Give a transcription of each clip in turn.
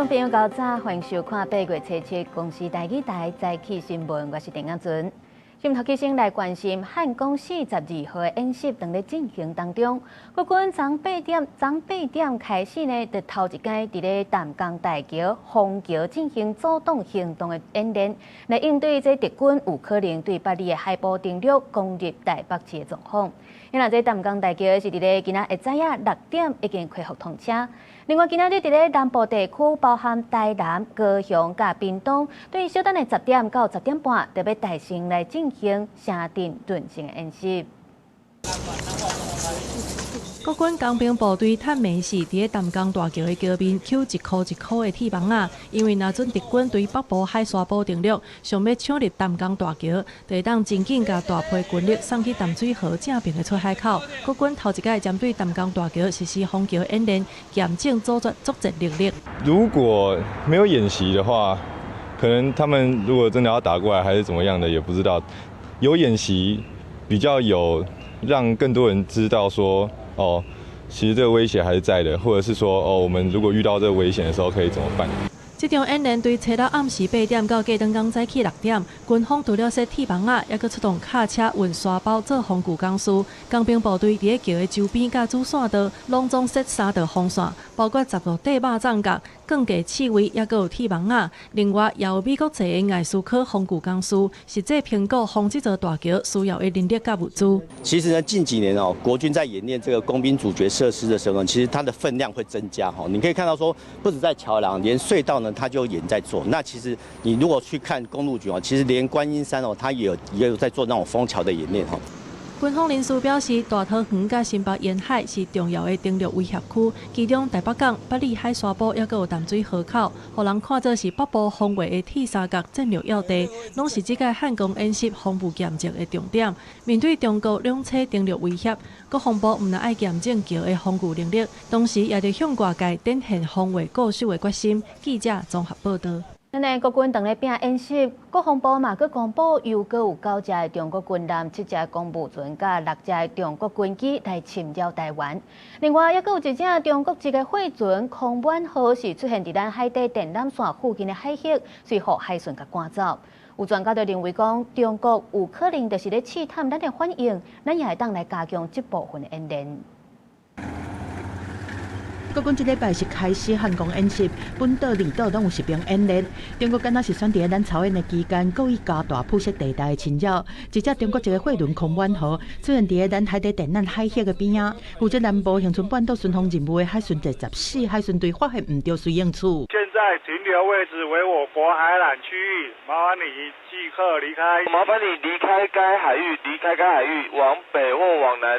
众朋友，早早，欢迎收看8月7日公司台语台早起新闻，我是陈雅纯。今头起先来关心汉光42号的演习正在进行当中。国军从8点开始呢，就头一间伫咧淡江大桥、虹桥进行主动行动的演练，来应对这敌军有可能对北里的海部登陆攻入台北市的状况。因为这淡江大桥是伫咧今仔下早6点已经恢复通车。另外，今仔日伫咧南部地区，包含台南、高雄、甲屏东，对小等的10点到10点半，特别大型来进行城镇盾城的演习。国军工兵部队探暝时，伫咧淡江大桥的桥边捡一箍一箍的铁网仔，因为若准敌军对北部海沙堡登陆，想要抢入淡江大桥，就会当真紧甲大批军力送去淡水河正边的出海口。国军头一届针对淡江大桥实施虹桥演练，严整作战能力。如果没有演习的话，可能他们如果真的要打过来，还是怎么样的，也不知道。有演习比较有让更多人知道说。其实这个威胁还是在的，或者是说，我们如果遇到这个危险的时候可以怎么办？这场演练对找到暗时8点到隔顿早起6点，军方除了设铁网仔，也搁出动卡车运沙包做防具工事。工兵部队伫咧桥的周边甲主线道拢总设3道防线，包括10个地马障角、降低气味，也搁有铁网仔。另外，也有美国製的艾斯科防具工事，实际评估防这座大桥需要的人力甲物资。其实呢，近几年国军在演练这个工兵阻绝设施的时候呢，其实它的分量会增加你可以看到说，不止在桥梁，连隧道呢。它就也在做。那其实你如果去看公路局其实连观音山它也有在做那种封桥的演练军方人士表示，大桃园甲新北沿海是重要的登陆威胁区，其中台北港、北里海沙堡，也有淡水河口，互人看作是北部防卫的铁三角战略要地，拢是这届汉光演习防务检测的重点。面对中国两侧登陆威胁，国防部唔但爱检证桥的防御能力，同时也得向外界展现防卫固守的决心。记者综合报道。咱的国军当咧拼演习，国防部嘛佮公布又佮有9只的中国军舰、7只公务船、甲6只的中国军机来侵扰台湾。另外，也佮有一只中国籍的货船空满号是出现伫咱海底电缆线附近的海域，随后海巡甲赶走。有专家就认为讲，中国有可能就是咧试探咱的反应，咱也会当来加强这部分的演练。国军这礼拜是开始汉光演习，本岛、离岛拢有实兵演练。中国敢若是选伫咱操演的期间，故意加大铺设地带的侵扰。一只中国籍的货轮空满号出现伫咱海底电缆海域的边仔，负责南部恒春半岛巡防任务的海巡第14海巡队发现唔对水应处。现在停留位置为我国海缆区域，麻烦你即刻离开。麻烦你离开该海域，往北或往南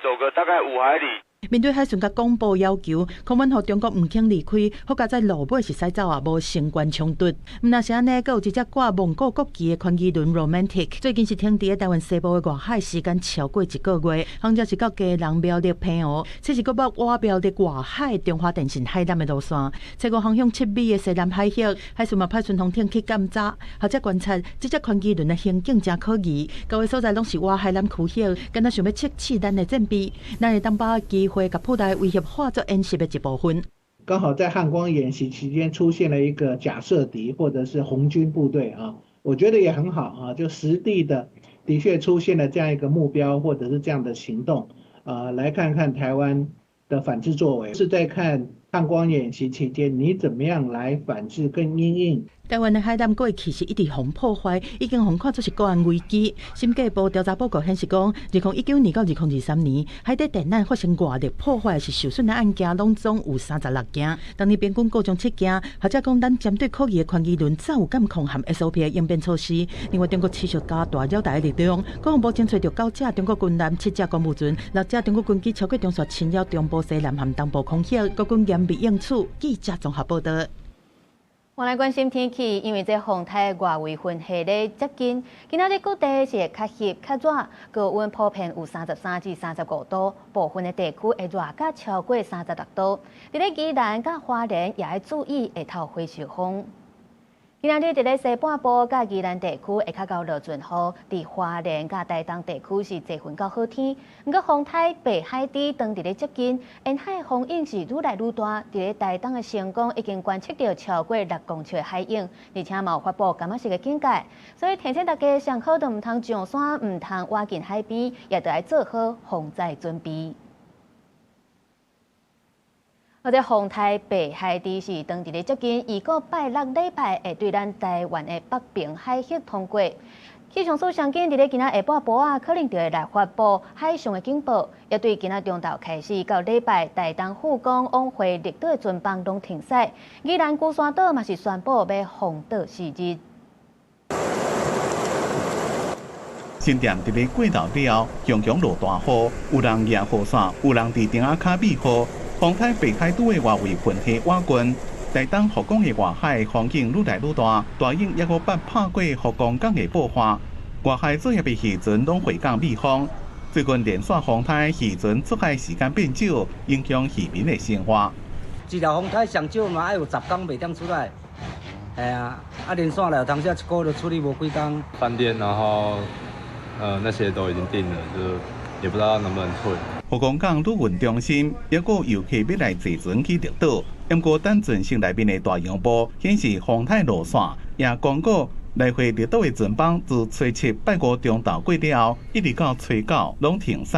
走个大概5海里。面对海巡甲公布要求，空满号中国唔肯离开，好加在路尾是驶走无相关冲突。唔那是安尼，佮有一只挂蒙古国旗的宽机轮 Romantic， 最近是停伫台湾西部的外海时间超过1个月，行者是到基隆苗栗平湖，这是佮要挖苗栗外海中华电信海南的路线，车5方向7米的西南海域，海巡嘛派巡防艇去监察，或者观察这只宽机轮的行径真可疑，高个所在拢是外海南区域，敢若想要测试咱的战备，咱会当把机会甲破台威胁化作演习的一部分。刚好在汉光演习期间出现了一个假设敌或者是红军部队我觉得也很好就实地的确出现了这样一个目标或者是这样的行动来看看台湾的反制作为，是在看汉光演习期间你怎么样来反制跟因应。台湾的海南过去是一直互破坏，已经互看作是国安危机。审计部调查报告显示讲，2019年到2023年，海底电缆发生外力破坏是受损的案件，拢总有36件。当年平均各种7件，或者讲咱针对可疑的宽机轮，早有监控含 SOP 的应变措施。另外，中国持续加大扰台的力量，国防部侦找到9只中国军舰、7只公务船、6只中国军机超过中线侵扰中部西南和东部空域，国军严密应处。记者综合报道。我来关心天气，因为这风台外围云系咧接近，今仔日各地是会较热较热，高温普遍有33至35度，部分的地区会热甲超过36度。伫咧宜兰甲花莲也要注意会透火烧风。今仔日伫咧西半部甲宜兰地区会较高落阵雨，伫花莲甲台东地区是侪云到好天。不过风台北海低当伫咧接近，沿海风影是愈来愈大。伫咧台东的成功已经观测到超过6公尺的海影，而且嘛有发布感觉式的警戒。所以提醒大家上好都唔通上山，唔通挖近海边，也得爱做好防灾准备。或者风台北海低是当伫咧接近，如果拜六礼拜会对咱台湾的北平海峡通过。气象署上紧伫咧今仔下半晡啊，可能就会来发布海上的警报，也对今仔中昼开始到礼拜台东富港往回绿岛的船帮拢停驶。宜兰龟山岛嘛是宣布要封岛4日。新店伫咧过道了，强强落大雨，有人举雨伞，有人伫顶仔卡避雨。风台北海都的外围群体瓦群，台东福港的外海风景愈来愈大，大影也无捌拍过福港港的爆发。外海作业的渔船拢回港避风，最近连续风台渔船出海时间变少，影响渔民的生活。一条风台上少嘛，要有10天袂点出来。连续来有当时1个月处理无几天。饭店然后那些都已经定了，就也不知道能不能退。福港港陆运中心也有游客要来坐船去绿岛，不过等船身内面的大洋波显示风台落线，也公告来回绿岛的船帮自初7拜5中昼过了，一直到初9拢停驶。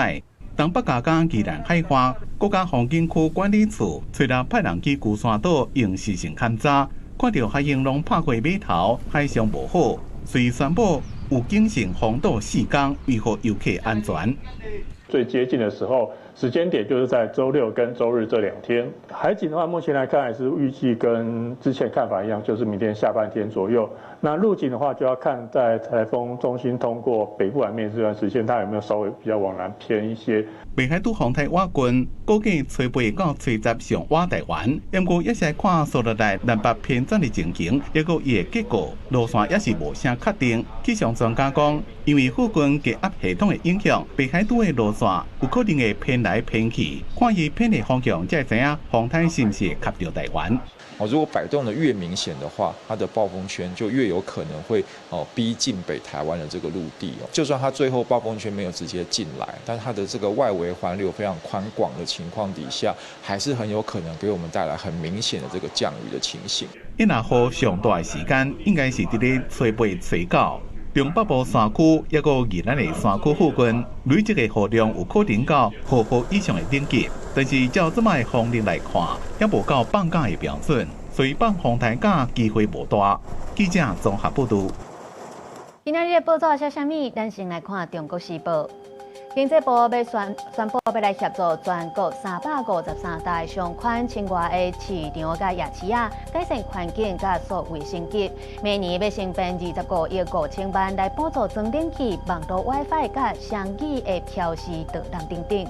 东北角港宜兰海花国家风景区管理处初6派人去龟山岛用视线勘查，看到海影拢拍过码头，海象无好，所以宣布有警醒封岛4天，维护游客安全。最接近的时间点就是在周6跟周日这2天。海景的话，目前来看还是预计跟之前看法一样，就是明天下半天左右。那陆景的话，就要看在台风中心通过北部海面这段时间，它有没有稍微比较往南偏一些。北海都风台瓦群估计初8到初10上瓦台湾，不过也是看所落来南北偏转的情形，也个伊的结果路线也是无啥确定。气象专家讲，因为附近低压系统的影响，北海都的路线有可能会偏来偏去，看伊偏的方向，才会知影风台是不是吸到台湾。如果摆动的越明显的话，它的暴风圈就越有可能会逼近北台湾的这个陆地。就算它最后暴风圈没有直接进来，但它的这个外围环流非常宽广的情况底下，还是很有可能给我们带来很明显的这个降雨的情形。一那雨上大的时间应该是伫咧初8、初9。中北部山区也个宜兰的山区附近，累积的雨量有可能到毫以上的等级，但是照这摆风力来看，也无到放假的标准，所以放风台假机会无大。记者综合报道。今仔日的报纸写啥物？咱先来看《中国时报》。经济部要宣布要来协助全国353大上款青蛙的市场甲夜市啊，改善环境甲所卫生级。明年要新编25亿5千万来补助装电器、网络 WiFi 甲双语的标示导览等等。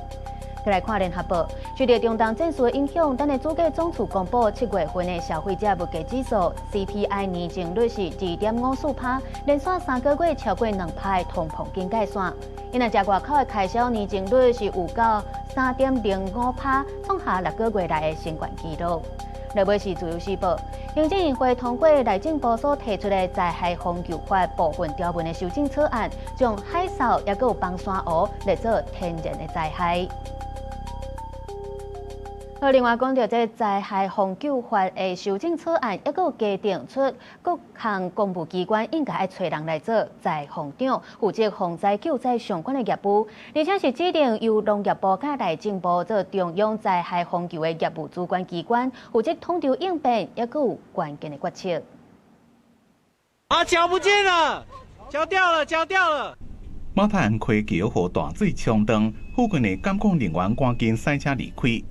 再来看联合报，受到中东战事的影响，咱的主计总处公布7月份的消费者物价指数 CPI 年增率是2.54%，连续3个月超过2%的通膨警戒线。因若食外口的开销年增率是有到 3.05%，创下6个月来的新高纪录。落尾是自由时报，行政院会通过内政部所提出的灾害防救法部分条文的修正草案，将海扫也有崩山湖列作天然的灾害。另外讲到这灾害防救法的修正草案，也有规定出各项公务机关应该爱找人来做灾防长，负责防灾救灾相关的业务，而且是指定由农业部甲内政部做中央灾害防救的业务主管机关，负责统筹应变，也有关键的决策。桥不见了，桥掉了。马太安溪桥和大水冲断，附近的监控人员赶紧驶车离开。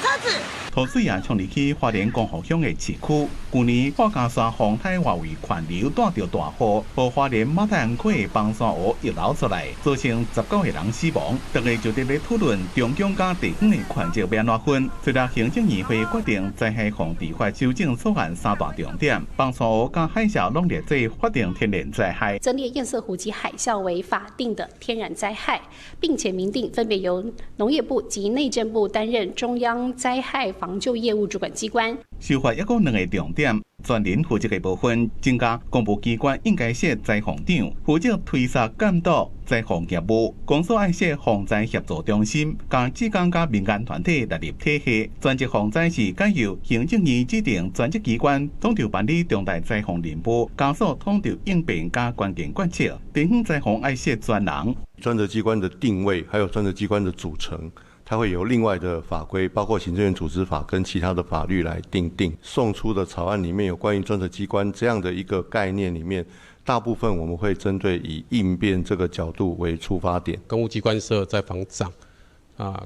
车子！土水也冲入去花莲光复乡的市区。去年花甲山风台外围环流带着大雨，和花莲马太安溪的崩山湖溢流出来，造成19个人死亡。大家就伫咧讨论中央甲地方的权责要安怎分。随着行政议会决定灾害防治法修正草案3大重点，崩山湖甲海啸拢列做法定天然灾害。增列堰塞湖及海啸为法定的天然灾害，并且明定分别由农业部及内政部担任中中央灾害防救业务主管机关。修法还有2个重点。专人负责的部分，增加公务机关应该设灾防长，负责推测监督灾防业务；公所爱设防灾协作中心，将职工甲民间团体纳入体系。专职防灾是改由行政院指定专职机关统筹办理重大灾防任务，加速统筹应变加关键决策。地方灾防爱设专人。专责机关的定位，还有专责机关的组成。它会有另外的法规，包括行政院组织法跟其他的法律来订定。送出的草案里面有关于专责机关这样的一个概念里面，大部分我们会针对以应变这个角度为出发点。公务机关设灾防长，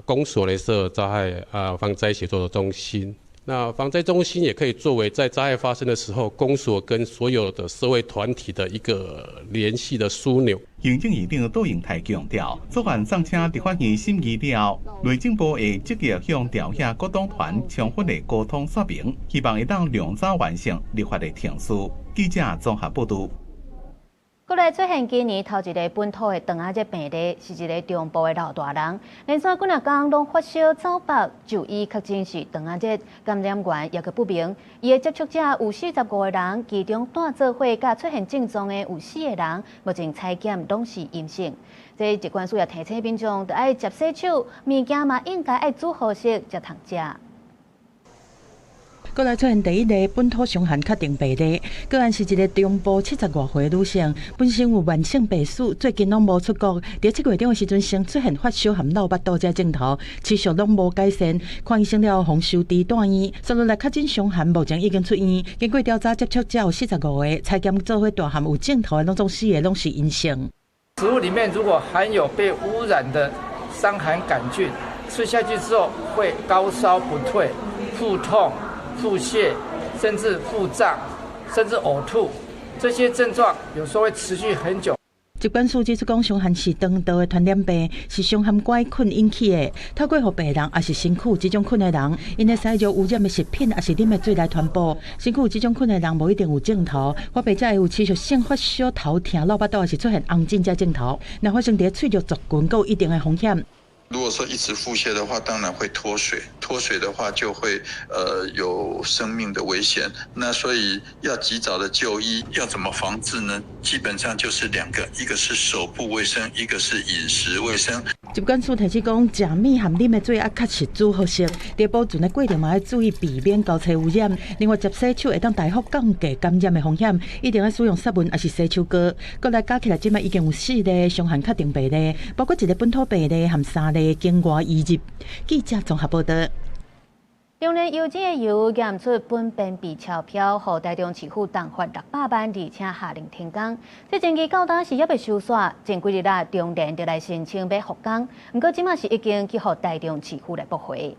公所来设灾害防灾协作的中心。那防灾中心也可以作为在灾害发生的时候，公所跟所有的社会团体的一个联系的枢纽。行政院长杜永泰强调，作案上请立法院审议了，内政部会积极向调下各党团充分的沟通说明，希望会当量早完成立法的程序。记者综合报道。过来出现今年头一个本土的肠仔热病例，是一个中部的老大人，连续几日天拢发烧走北，就医确诊是肠仔热，感染源也个不明。伊的接触者有45个人，其中带做伙甲出现症状的有4个人，目前采检拢是阴性。这疾管署也提醒民众，着爱接洗手，物件嘛应该爱煮好食才通食。过来出现第一例本土伤寒确定病例，个案是一个中部70多岁的女性，本身有慢性病史，最近拢无出国。在7月中的时阵，先出现发烧含闹巴肚这症头，持续拢无改善。看医生了，红收治住院。3日来确诊伤寒，目前已经出院。经过调查，接触者有45个，采检做伙大含有症头的拢总4个拢是阴性。食物里面如果含有被污染的伤寒杆菌，吃下去之后会高烧不退、腹痛、腹泻，甚至腹胀，甚至呕吐，这些症状有时候会持续很久。疾管署指出，讲伤寒是肠道的传染病，是伤寒怪菌引起的。透过互病人，也是身躯有这种菌的人，因会使着污染的食品，也是啉的水来传播。身躯有这种菌的人，无一定有症头。我病者会有持续性发烧、头痛、闹巴肚，也是出现红疹这症头。若发生在喙着族群，有一定的风险。如果说一直腹泻的话，当然会脱水，脱水的话就会有生命的危险。那所以要及早的就医，要怎么防治呢？基本上就是2个，一个是手部卫生，一个是饮食卫生。疾管署提醒讲，食米含啉的水啊，确实煮好食。在保存的过程嘛，要注意避免交叉污染。另外，接洗手会当大幅降低感染的风险，一定要使用湿润还是洗手膏。过来加起来，即卖已经有4例伤寒确定病例，包括1个本土病例和3例境外移入。记者综合报道。中联邮政的油验出本编币钞票，予台中市府冻罚600万，而且下令停工。这前期到当时也未收煞，前几日啦，中联就来申请要复工，不过即马是已经去予台中市府来驳回。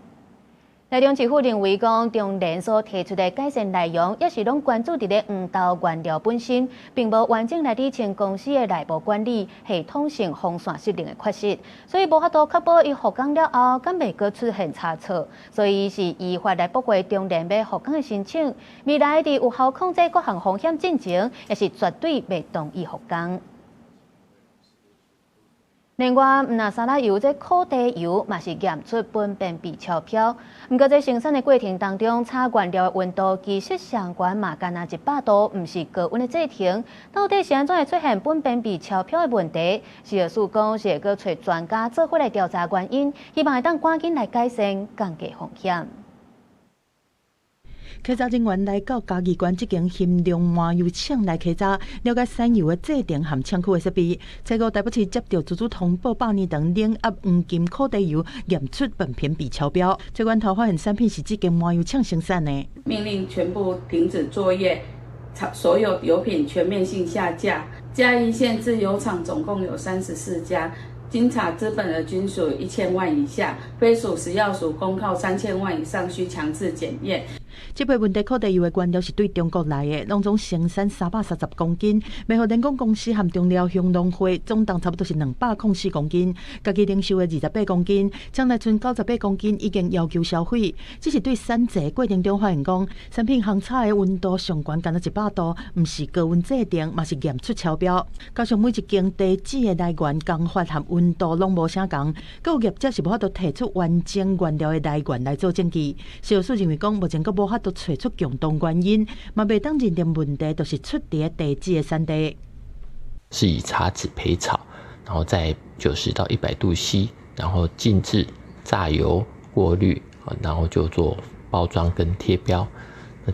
台中市府认为讲，中联所提出的改善内容，也是拢关注伫咧黄豆原料本身，并无完整来理清公司的内部管理、系统性风险失灵的缺失，所以无法度确保伊复工了后，敢袂阁出现差错。所以是依法来驳回中联要复工的申请。未来伫有效控制各项风险进程，也是绝对袂同意复工。另外，那沙拉油这苦地油嘛是验出本编币钞票，不过在生产的过程当中，炒原料的温度其实上悬嘛，干那100度，唔是高温的制停。到底是安怎会出现本编币钞票的问题？是署讲是会阁找专家做伙来调查原因，希望会当赶紧来改善，降低风险。稽查人员来到嘉义县这间限量麻油厂来稽查，了解产油的制定和厂区的设备。采购台北市接到自主通报8年长冷压黄金苦地油验出本编币超标，最源头发现产品是这间麻油厂生产的。命令全部停止作业，所有油品全面性下架。嘉义县制油厂总共有34家。经查资本额均属1000万以下，非属食药署公告3000万以上需强制检验。这批问题课题油的原料是对中国来的，拢总生产330公斤，卖互人工公司含中料香农会总重差不多是204公斤，家己零售的28公斤，将来剩98公斤已经要求销毁。只是对产制过程中发现讲，产品烘炒的温度上悬干到100度，毋是高温制定，嘛是验出超标。加上每一间地址的来源工法和温度拢无相同，各业者是无法度提出完整原料的来源来做证据。消息认为讲，目前阁无法度找出共同原因，嘛袂当认定问题就是出伫地址的产地。是以茶籽焙炒，然后在90到100度C，然后静置、榨油、过滤，然后就做包装跟贴标。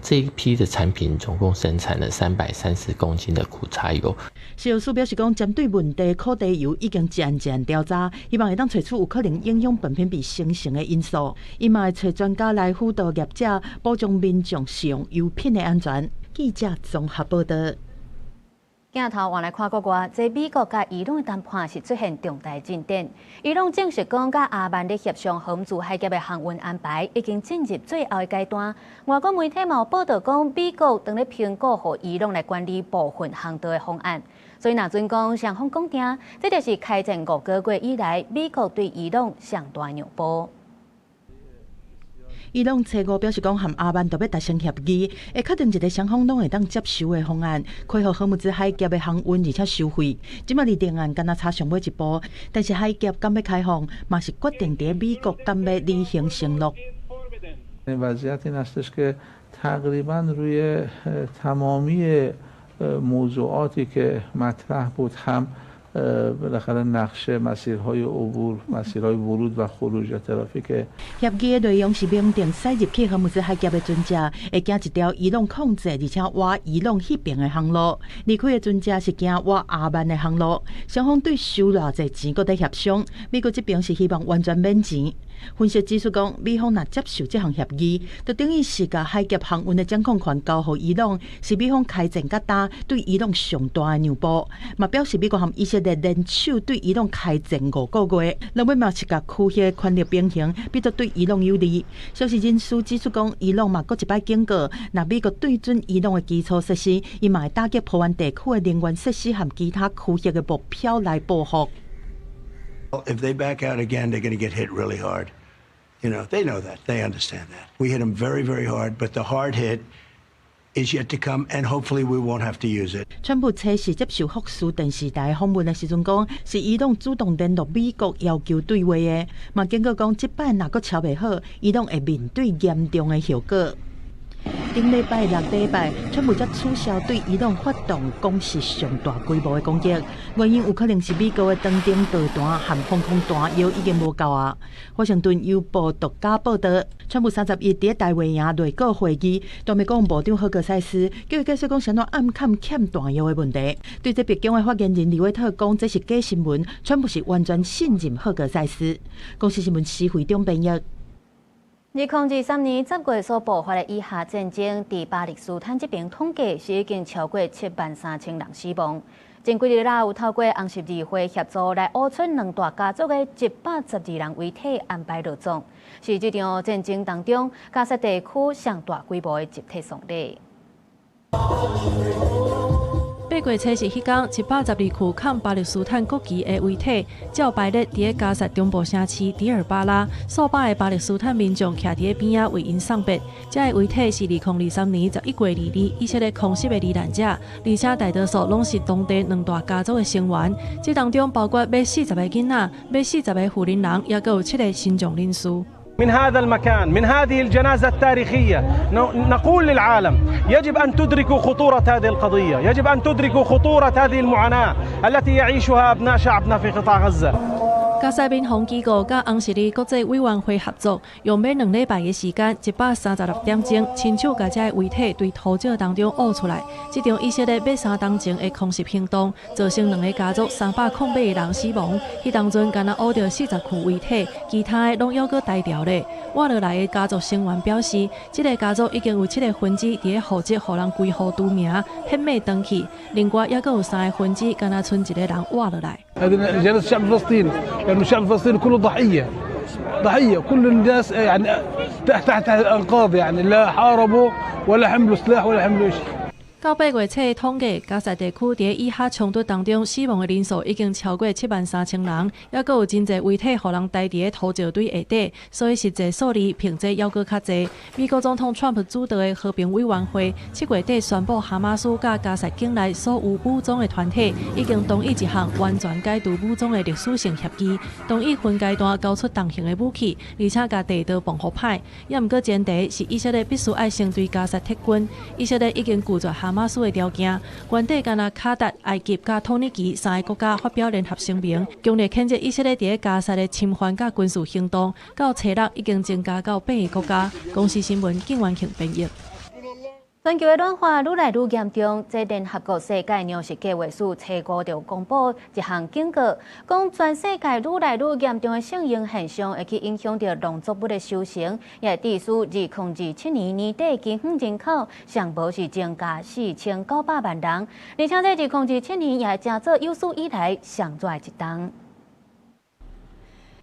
这一批的产品总共生产了330公斤的苦茶油。消息表示讲，针对问题课题油已经渐渐调查，希望会当找出有可能影响苯品比生成的因素，伊嘛会找专家来辅导业者，保障民众使用油品的安全。记者综合报道。镜头换来看国外，在美国甲伊朗的谈判是出现重大进展。伊朗证实讲，甲阿曼的协商荷姆海峡的航运安排已经进入最后的阶段。外国媒体嘛有报道讲，美国正咧评估互伊朗来管理部分航道的方案。所以若准讲双方讲定，这就是开战5个月以来，美国对伊朗上大让步。伊朗初五表示讲，和阿曼都要达成协议，会确定一个双方拢会当接受的方案，开放荷姆兹海峡的航运，而且收费。即马离定案敢若差上尾一步，但是海峡敢要开放，嘛是决定伫美国敢要履行承诺。وضعیت این هستش که تقریبا روی تمامی موضوعاتی که مطرح بود هم بالاخره نقشه مسیرهای عبور، مسیرهای ورود و خروج ترافیک。协议的内容是明定驶入去荷姆兹海峡的船只会行一条伊朗控制而且往伊朗迄边的航路，离开的船只是行往阿曼的航路。双方对收偌济钱搁在协商，美国这边是希望完全免钱。分析指出讲，美方若接受这项协议，就等于是甲海峡航运的掌控权交予伊朗，是美方开战甲打对伊朗上大的让步。嘛表示美国和以色列联手对伊朗开战5个月，认为嘛是甲区域权力平衡，比作对伊朗有利。消息人士指出讲，伊朗嘛搁一摆警告，若美国对准伊朗的基础设施，伊嘛会打击波湾地区的能源设施和其他区域的目标来报复。If they back out again, they're going to get hit really hard. You know, they know that. They understand that. We hit them very, very hard, but the hard hit is yet to come, and hopefully we won't have to use it. 川普初时接受福斯电视台访问的时阵讲，是伊朗主动联络美国要求对话的，嘛经过讲，即摆若阁敲袂好，伊朗会面对严重的后果。顶礼拜6礼拜，川普才取消对伊朗发动攻势上大规模的攻击，原因有可能是美国的当顶导弹和防空弹药已经无够啊。华盛顿邮报独家报道，川普31伫大卫营内阁会议，对美国国部长赫格塞斯叫伊解释讲，啥怎暗砍欠弹药的问题。对这白宫的发言人李维特讲，这是假新闻，川普是完全信任赫格塞斯。公司新闻时会中编译。2023年10月所爆发的以哈战争，伫巴勒斯坦这边统计是已经超过73000人死亡。前几日啦，有透过红十字会协助来挖出2大家族的112人遗体安排落葬，是这场战争当中加沙地区上大规模的集体丧礼。8月初是迄天，112躯抗巴勒斯坦国旗的遗体，照排列伫加沙中部城市迪尔巴拉，数百个巴勒斯坦民众徛伫边仔为因送别。这个遗体是2023年11月2日以色列空袭的罹难者，而且大多数拢是当地2大家族的成员。这当中包括40个囡仔、40个妇人人，也有7个心脏人士。من هذا المكان من هذه الجنازة التاريخية نقول للعالم يجب أن تدركوا خطورة هذه القضية يجب أن تدركوا خطورة هذه المعاناة التي يعيشها أبناء شعبنا في قطاع غزة。加沙民防机构甲红十字国际委员会合作，用每2礼拜的时间，136点钟，亲手把这个遗体对土石当中挖出来。这场以色列每3天前的空袭行动，造成2个家族308个人死亡。迄当阵，敢若挖到40具遗体，其他的拢犹阁待调咧。挖落来的家族成员表示，这个家族已经有7个分子伫咧户籍，互人归户除名，迄尾登去。另外，犹阁有3个分子，敢若剩1个人挖落来。هذا جلسة الشعب الفلسطيني لأن الشعب الفلسطيني كله ضحية ضحيه كل الناس يعني تحت الانقاض يعني لا حاربوا ولا حملوا سلاح ولا حملوا شيء。 到8月初的统计，加沙地区伫以哈冲突当中死亡的人数已经超过73000人，也阁有真侪遗体，互人待伫个土石堆下底，所以实际数字并且还阁较侪。美国总统川普主导的和平委员会7月底宣布，哈马斯甲加沙境内所有武装的团体已经同意一项完全解除武装的历史性协议，同意分阶段交出重型的武器，而且甲地道防护派。也毋过前提是以色列必须爱先对加沙撤军，以色列已经拒绝哈马斯的条件，原底干那卡达、埃及甲土耳其3个国家发表联合声明，强烈谴责以色列伫加沙的侵犯甲军事行动，到初六已经增加到8个国家。公司新闻景元庆编译。全球的暖化愈来愈严重，这联合国世界粮食计划署初5就公布一项警告，讲全世界愈来愈严重的性营现象会去影响到农作物的收成，也致使2027年年底基本人口上无是增加4900万人，而且在2027年也正做有史以来上热一冬。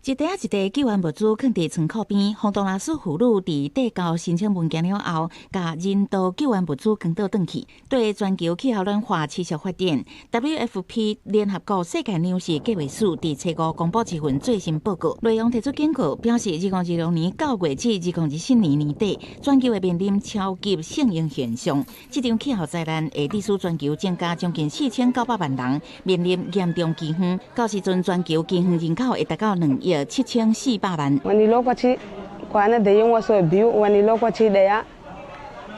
一袋一袋救援物资放伫仓库边，洪都拉斯妇女伫递交申请文件了后，甲人道救援物资扛倒转去。对全球气候暖化持续发展 ，WFP 联合国世界粮食计划署伫初5公布一份最新报告，内容提出警告，表示2026年9月至2027年年底，全球会面临超级性营现象。这场气候灾难会致使全球增加将近4900万人面临严重饥荒，到时阵全球饥荒人口会达到2亿7400万。Wanneer lokaci kwana da yunwa sau biyu, wani lokaci daya.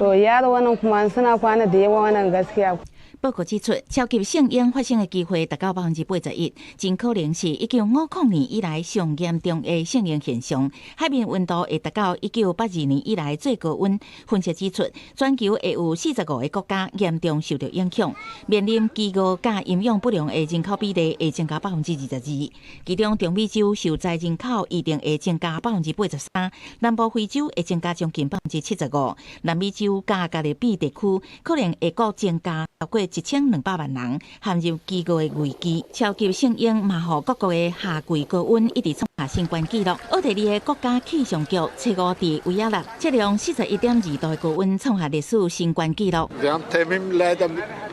To yaro wannan kuma suna kwana da yawa wannan gaskiya. 报告指出，超级性烟发生的机会达到81%，真可能是1950年以来上严重的性烟现象。海面温度会达到1982年以来最高温。分析指出，全球会有45个国家严重受到影响，面临饥饿甲营养不良的人口比例会增加22%。其中，中美洲受灾人口预定会增加83%，南部非洲会增加将近75%，南美洲甲加勒比地区可能会各增加超过1200万人陷入饥饿的危机。超级性烟嘛，互各国的夏季高温一直创下新冠纪录。奥地利的国家气象局初5伫维也纳测量41.2度的高温，创下历史新冠纪录。Wir haben Termin leider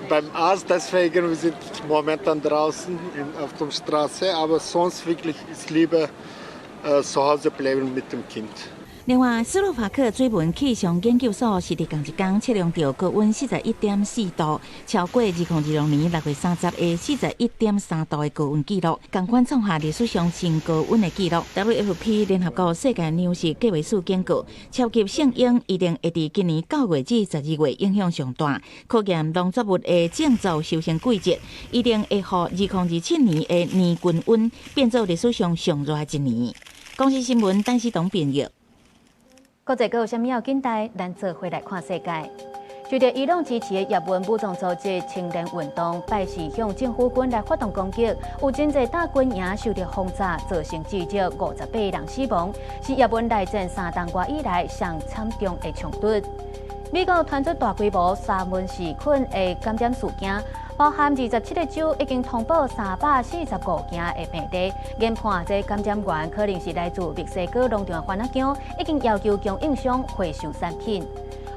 beim Arzt, deswegen wir sind momentan draußen auf der Straße, aber sonst wirklich ist lieber zu Hause bleiben mit dem Kind. 另外，斯洛伐克水文气象研究所是伫同一天测量到高温41.4度，超过2026年6月30日41.3度的高温纪录，同款创下历史上新高温的纪录。WFP 联合国世界粮食计划署警告，超级性烟一定会伫今年9月至12月影响上大，可见农作物的种植收成季节一定会互2027年的年均温变作历史上上热一年。公司新闻陈思彤编译。国际阁有啥物要紧待？咱做回来看世界。受到伊朗支持的也门武装组织青年运动，拜是向政府军来发动攻击，有真侪大军营受到轰炸，造成至少58人死亡，是也门内战3冬多以来上惨重的冲突。美国传出大规模沙门氏菌的感染事件，包含27个州已经通报345件的病例，研判这感染源可能是来自墨西哥农场番仔姜，已经要求供应商回收产品。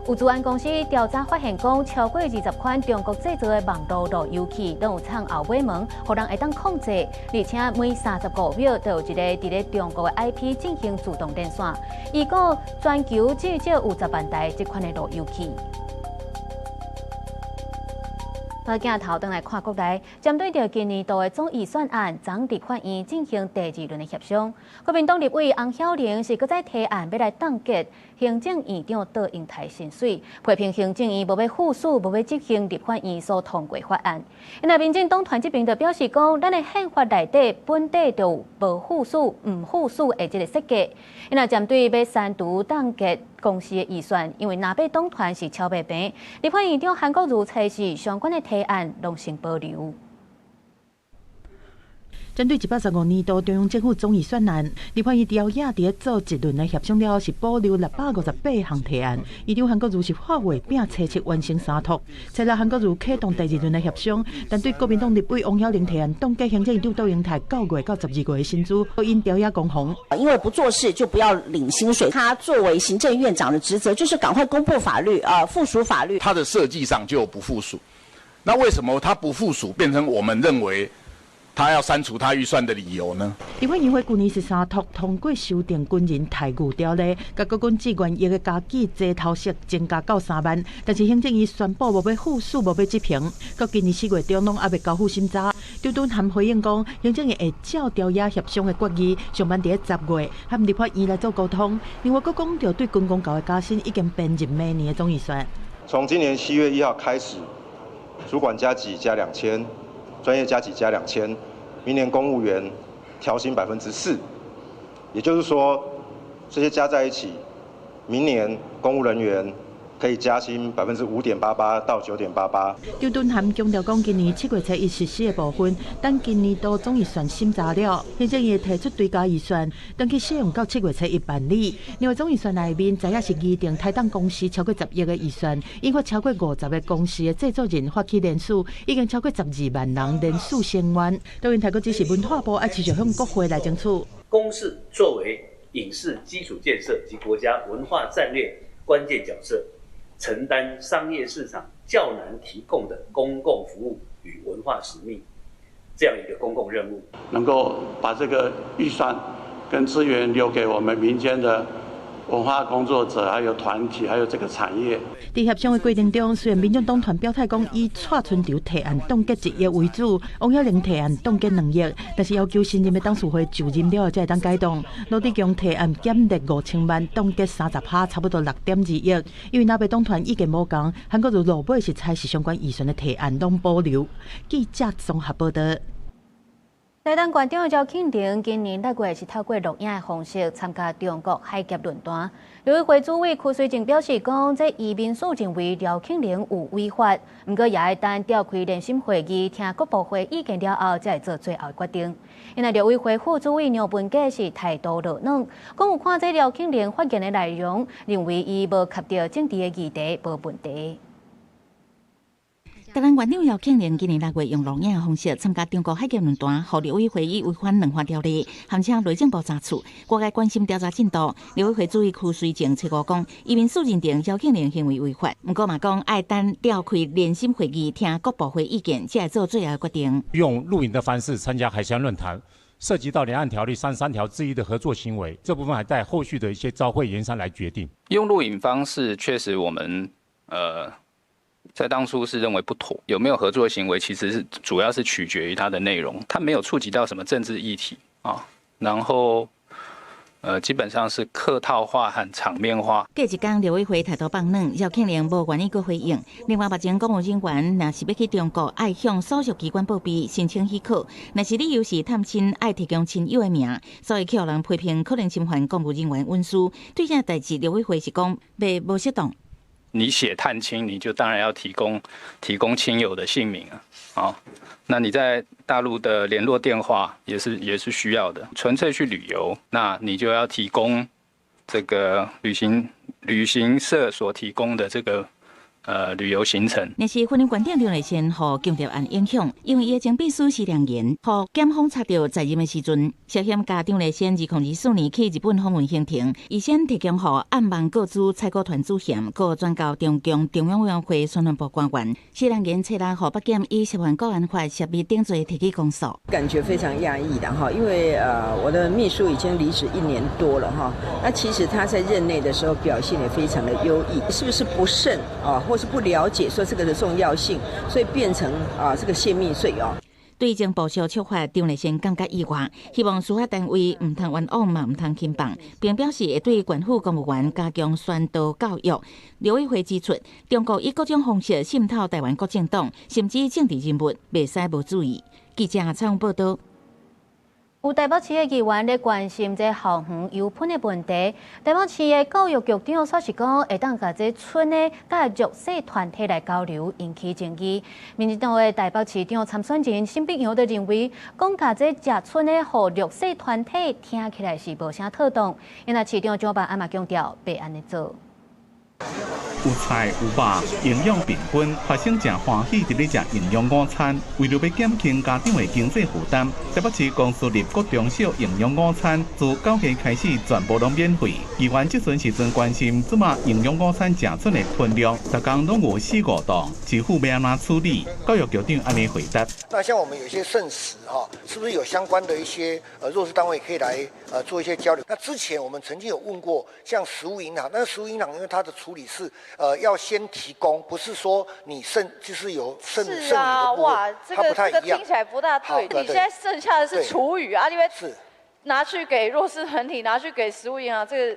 有治安公司调查发现，讲超过20款中国制造的网络路由器都有藏后尾门，互人会当控制，而且每35秒都有一个伫咧中国的 IP 进行自动连线。预估全球至少有10万台这款的路由器。镜头转来看国内，针对着今年度的总预算案，昨立法院进行第2轮的协商。国民党立委洪晓玲是搁再提案要来冻结行政院长倒英台薪水，批评行政院无要复述、无要执行立法院所通过法案。因民进党团这边就表示讲，咱的宪法内底本地就有无复述、唔复述的这个设计。因针对要删除冻结公司的预算，因为南北党团是超白平，立法院长韩国瑜才是相关的提案拢先保留。针对115年度中央政府总预算案，立法院调野伫做一轮的协商了，是保留658项提案。议长韩国瑜是化月饼初七完成3读，初六韩国瑜启动第2轮的协商，但对国民党立委王晓玲提案冻结行政院长窦英泰9月到12月的薪资，因调野攻防。因为不做事就不要领薪水，他作为行政院长的职责就是赶快公布法律，附属法律。它的设计上就不附属，那为什么它不附属变成我们认为他要删除他预算的理由呢？立法院会去年13读通过修订军人待遇条例，甲国军志愿役的加计齐头式增加到3万，但是行政院宣布无要复数，无要执行，到今年4月中拢还未交付审查。邱敦涵回应讲，行政院会照调野协商的决议，上班伫10月和立法院来做沟通。另外，佫讲到对军公教的加薪已经编入明年的总预算。从今年7月1号开始，主管加给加2000，专业加给加2000。明年公务员调薪4%，也就是说，这些加在一起，明年公务人员可以加薪5.88%到9.88%。邱敦涵强调讲，今年7月才实施的部分，等今年度总预算审查了，行政院提出追加预算，登记使用到7月才办理。另外，总预算内面知影是拟定台党公司超过10亿的预算，引发超过50个公司的制作人发起联署，已经超过12万人联署声援。当然，台国只是文化部要持续向国会来争取。公视作为影视基础建设及国家文化战略关键角色，承担商业市场较难提供的公共服务与文化使命这样一个公共任务，能够把这个预算跟资源留给我们民间的文化工作者、还有团体、还有这个产业。在协商的过程中，虽然民众党团表态讲以蔡春潮提案冻结1亿为主，王晓玲提案冻结2亿，但是要求新任的董事会就任了才会当改动。罗志强提案减列5000万，冻结30%，差不多6.2亿。因为南北党团意见无同，韩国瑜落尾是采是相关预算的提案拢保留。记者综合报道。台东县长赵庆玲今年6月是透过录影的方式参加中国海峡论坛。刘委会主委柯水正表示讲，这移民署认为赵庆玲有违法，不过也要等召开联审会议，听各部会意见了后，才会做最后决定。因为刘委会副主委杨文佳是态度热闹，讲有看这赵庆玲发言的内容，认为伊无卡到政治的议题，无问题。台湾县长姚庆玲今年6月用录影的方式参加中国海峡论坛，互立委会议违反两法条例，含请内政部查处。外界关心调查进度，立委会主委柯水正切讲，移民署认定姚庆玲行为违法，不过嘛讲爱等召开联审会议，听各部会意见，才会做最后决定。用录影的方式参加海峡论坛，涉及到两岸条例33条之一的合作行为，这部分还在后续的一些朝会研商来决定。用录影方式，确实我们在当初是认为不妥，有没有合作行为，其实是主要是取决于它的内容，它没有触及到什么政治议题啊，然后基本上是客套化和场面化。过一天，立委会态度放软，姚庆玲无愿意去回应。另外，目前公务人员若是要去中国，爱向所属机关报备申请许可，若是理由是探亲爱提供亲友的名，所以去互人批评可能侵犯公务人员隐私。对这代志，立委会是讲袂无适当。你写探亲，你就当然要提供亲友的姓名啊，那你在大陆的联络电话也是需要的。纯粹去旅游，那你就要提供这个旅行社所提供的这个旅游行程。若是婚姻观点刘立先互强调案影响，因为伊前秘书是梁言，互检方查到在任的时阵，涉嫌家张立先2024年去日本访问行程，伊先提供互暗网购资采购团主嫌，佮转交中共中央委员会宣传部官员。谢梁言册啦，互北检以涉嫌国安法涉密定罪提起公诉。感觉非常讶异的哈，因为我的秘书已经离职1年多了哈，那其实他在任内的时候表现也非常的优异，是不是不慎啊，或是不了解说这个的重要性，所以变成这个泄密罪哦。对前部署触发张立先感觉意外，希望司法单位唔通冤枉嘛，唔通轻放，并表示会对县府公务员加强宣导教育。刘委会指出，中国以各种方式渗透台湾各政党，甚至政治人物，袂使无注意。记者采访报道。有台北市的议员咧关心这校园油喷的问题。台北市的教育局长说是讲，会当甲这村的甲弱势团体来交流，引起争议。民进党的台北市长参选人沈碧瑶就认为，讲甲这食村的互弱势团体听起来是无啥妥当。因为市长蒋万安嘛强调，别安尼做。 有菜有肉，营养平均，学生真欢喜伫咧食营养午餐。为了要减轻家长的经济负担，台北市公私立各中小营养午餐自9月开始全部拢免费。议员即阵时阵关心即马营养午餐食出的分量，逐工拢有4、5档，支付要安怎处理？教育局长安尼回答：那像我们有一些剩食是不是有相关的一些弱势单位可以来做一些交流？那之前我们曾经有问过，像食物银行，那食物银行因为它的处理是要先提供，不是说你就是有剩余的部分，哇，这个听起来不大对。你现在剩下的是厨余啊，因为拿去给弱势团体，拿去给食物银行，这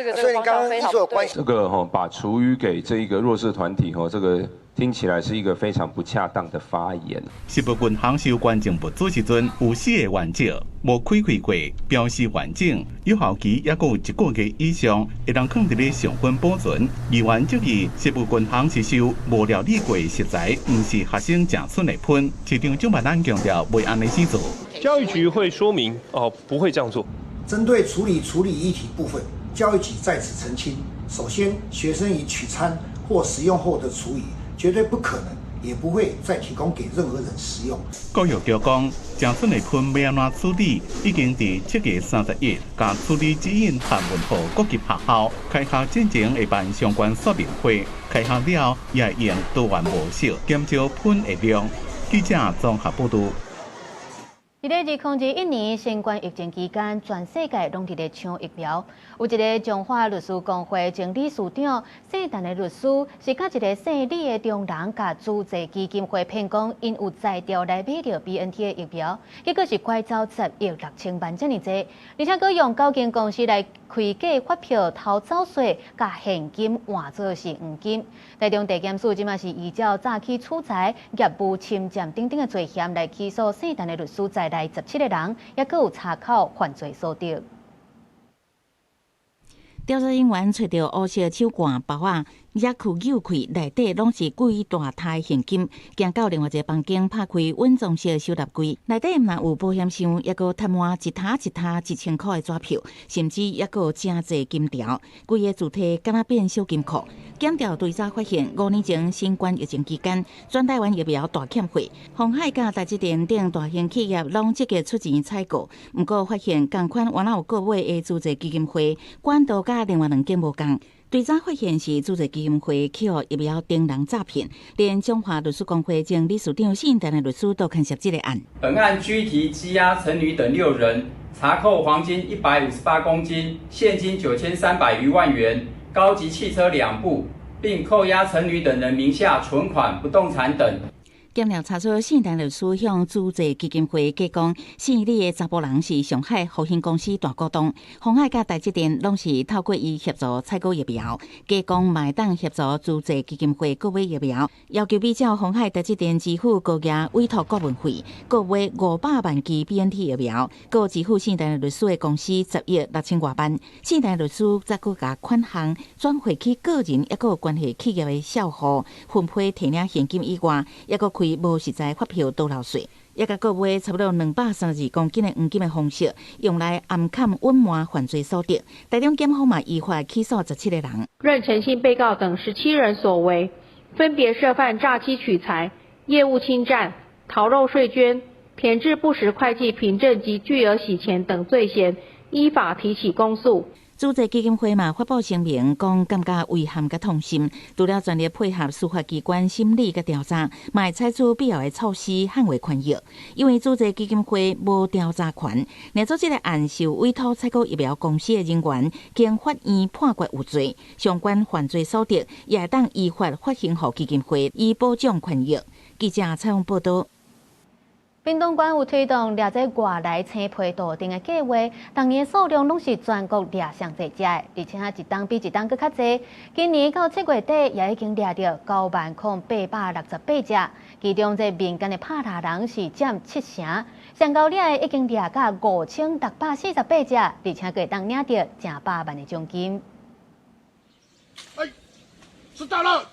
个所以你刚刚你所有关系这个把厨余给这一个弱势团体这个。 听起来是一个非常不恰当的发言。食物银行收关键物资时阵，有4个原则，无开开过，标示完整，有效期也有1个月以上，会当放伫咧上分保存。议员质疑食物银行是收无料理过食材，唔是学生食剩的喷。市长蒋万安强调，袂安尼去做。教育局会说明不会这样做。针对处理议题部分，教育局在此澄清：首先，学生以取餐或食用后的厨余。 绝对不可能，也不会再提供给任何人使用。教育局讲，食剩的喷要安怎处理，已经伫7月31日，甲处理指引和文化各级学校开校之前会办相关说明会，开校了也会用多元模式减少喷的量。记者综合报道。 伫咧2021年新冠疫情期间，全世界拢伫咧抢疫苗。有一个中华律师公会前理事长姓陈的律师，是甲一个姓李的中人，甲组织基金会骗讲，因有在调来买到 BNT 的疫苗，结果是拐走10亿6千万这么多，而且佮用9间公司来开假发票偷走税，甲现金换作是黄金。台中地检署即马是依照诈欺取财、业务侵占等等的罪嫌来起诉姓陈的律师在内17个人，也佮有查考犯罪所得。调查人员找到乌色手罐、包啊、野裤扭开，内底拢是几大沓现金，行到另外一个房间，拍开稳重式收纳柜，内底若有保险箱，也佮摊满一沓1000块的纸票，甚至也佮有真侪金条，规个主体敢若变小金库。检调对查发现，5年前新冠疫情期间，全台湾疫苗大欠货，鸿海甲台积电等大型企业拢积极出钱采购，不过发现同款原来有购买的组织基金会管道甲另外2间无共。对查发现是组织基金会起予疫苗丁人诈骗，连中华律师公会前理事长姓陈的律师都牵涉这个案。本案拘提羁押陈女等6人，查扣黄金158公斤、现金9300余万元、高级汽车2部，并扣押陈女等人名下存款、不动产等。检调查出姓陈律师向组织基金会假讲，姓李的查甫人是上海复兴公司大股东，鸿海甲台积电拢是透过伊协助采购疫苗，假讲买当协助组织基金会购买疫苗，要求比照鸿海台积电支付高额委托顾问费，购买500万剂 BNT 疫苗，搁支付姓陈律师的公司10亿6千多万。姓陈律师则搁甲款项转回去个人，也搁有关系企业的销户分配提领现金以外，也搁开无实在发票倒漏税，也甲购买差不多232公斤的黄金的方式，用来暗砍隐瞒犯罪所得。台中检方嘛依法起诉17个人，任诚信被告等17人所为，分别涉犯诈欺取财、业务侵占、逃漏税捐、填制不实会计凭证及巨额洗钱等罪嫌，依法提起公诉。组织基金会嘛发布声明，讲感觉遗憾甲痛心，除了全力配合司法机关审理甲调查，嘛会采取必要的措施捍卫权益。因为组织基金会无调查权，捏做这个案受委托采购疫苗公司的人员，经法院判决有罪，相关犯罪所得也当依法发行予基金会，以保障权益。记者采访报道。屏东县有推动掠在外来青皮杜定的计划，当年数量拢是全国掠上最多的，而且一档比一档搁较侪。今年到7月底也已经掠到90868只，其中这民间的拍打人是占7成。上高掠的已经掠到5648只，而且可以当领到100万的奖金。知道了。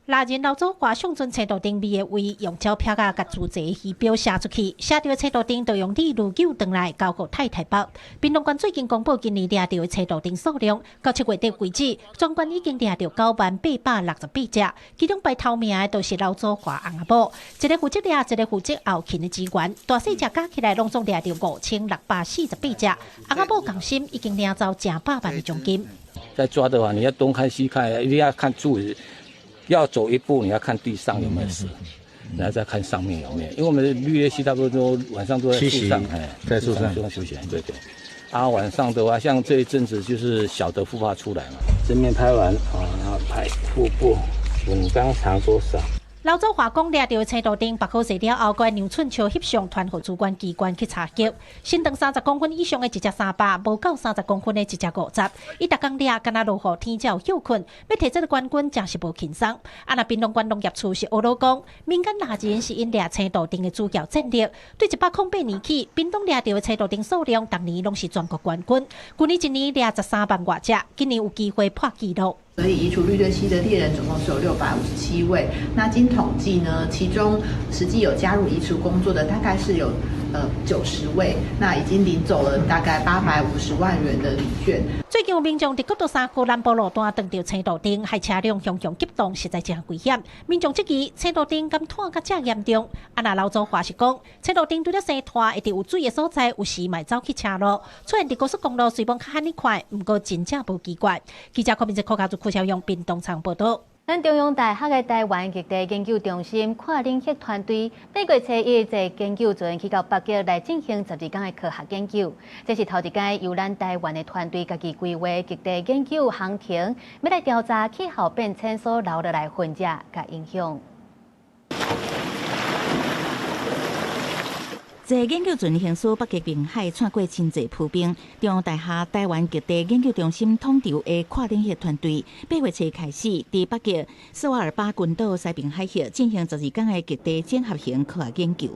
拉人老祖挂上阵车道顶尾的位，用胶片甲主题仪表写出去，写到的车道顶就用李如九转来交给太太包。屏东县最近公布今年掠到的车道顶数量，到7月底为止，全县已经掠到9万868只，其中排头名的都是老祖挂红阿宝，一个负责掠，一个负责后勤的职员，大细只加起来拢总掠到5648只，红阿宝港心已经领走100万的奖金。在抓的话，你要东看西看，一定要看柱子。要走一步，你要看地上有没有石，然后再看上面有没有。因为我们的绿叶蜥差不多晚上都在树上，在树上休息。对。晚上的话，像这一阵子就是小的孵化出来嘛。正面拍完然后拍腹部，稳刚长多少。老早话讲掠到的车道顶把口射了后，怪牛寸桥翕相传互主管机关去查缉。身长30公分以上的一只300，无够30公分的一只50。伊逐工掠，敢若落雨天才有休困。要摕这个冠军，真是无轻松。屏东县农业处是乌鲁讲，民间拉人是因掠车道顶的主要战略。对108年起，屏东掠到的车道顶数量，当年拢是全国冠军。去年一年掠13万多只，今年有机会破纪录。所以移除绿鬣蜥的猎人总共是有657位。那经统计呢，其中实际有加入移除工作的大概是有90位，那已经领走了大概850万元的礼券。最近有民众伫国道3区南部路段撞到车道顶，害车辆向急动，实在真危险。民众质疑车道顶敢拖甲这严重？老祖话是讲，车道顶除了生拖，一定有水的所在，有时嘛走去车路。出现伫高速公路随风较罕哩快，不过真正无奇怪。记者柯明哲柯家族柯小勇屏东场报道。咱中央大学的台湾极地研究中心跨领域团队8月初1在研究船去到北极来进行12天的科学研究。这是头一届由咱台湾的团队家己规划极地研究航程，要来调查气候变迁所留落来痕迹甲影响。这研究船行驶北极滨海，穿过真济浮冰。中央大学台湾极地研究中心统筹的跨领域团队，8月初开始，伫北极斯瓦尔巴群岛西滨海峡进行12天的极地整合型科学研究。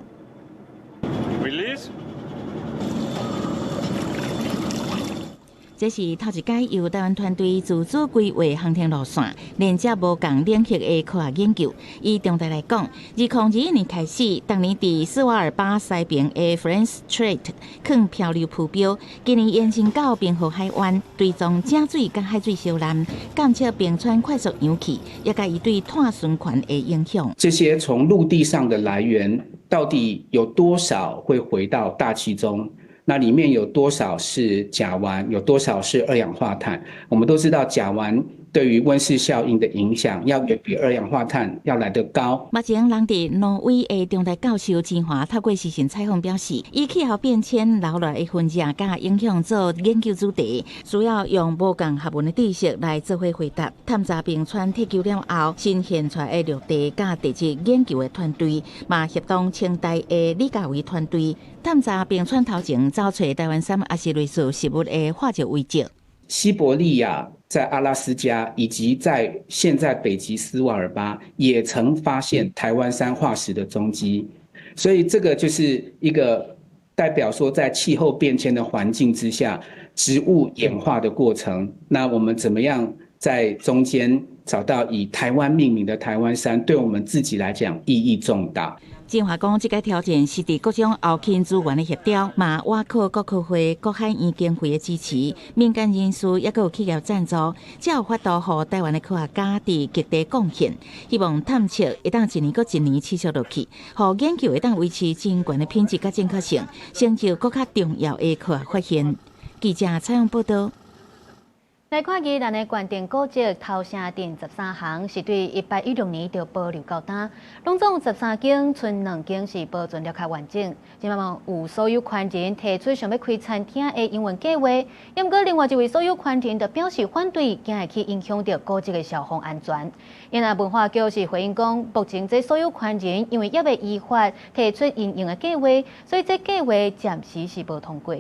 这是头一届由台湾团队自主规划航程路线，连接无共领域的科学研究。以重大来讲，2021年开始，当年伫斯瓦尔巴西边的 France Strait 放漂流浮标，今年延伸到冰河海湾，追踪井水甲海水烧烂，监测冰川快速扬起，也甲伊对碳循环的影响。这些从陆地上的来源，到底有多少会回到大气中？那里面有多少是甲烷，有多少是二氧化碳？我们都知道甲烷对于温室效应的影响要远比二氧化碳要来得高。目前，人伫挪威的中大教授金华透过视讯采访表示，以气候变迁留落的痕迹甲影响做研究主题，需要用无共学问的知识来做伙回答。探查冰川退休了后新现出的陆地甲地质研究的团队，嘛协同清大的李家维团队。探查冰川头前找出台湾山阿西瑞素食物的化学遗迹。西伯利亚、在阿拉斯加以及在现在北极斯瓦尔巴也曾发现台湾山化石的踪迹，所以这个就是一个代表说，在气候变迁的环境之下，植物演化的过程。那我们怎么样在中间找到以台湾命名的台湾山，对我们自己来讲意义重大。金华讲，这个条件是伫各种后勤资源的协调，嘛外靠国科会、国海研究会的支持，民间人士也有企业赞助，才有法度予台湾的科学家伫极地贡献。希望探测会当一年搁一年持续落去，予研究会当维持真悬的品质甲正确性，成就更较重要的科学发现。记者采访报道。来看宜兰的关键古迹头城镇13行是对1816年就保留到今，拢总有13间，剩2间是保存了较完整。即马有所有权人提出想要开餐厅的营运计划，不过另外一位所有权人就表示反对，惊会去影响到古迹的消防安全。因为文化局是回应讲，目前这所有权人因为也未依法提出营运的计划，所以这计划暂时是无通过。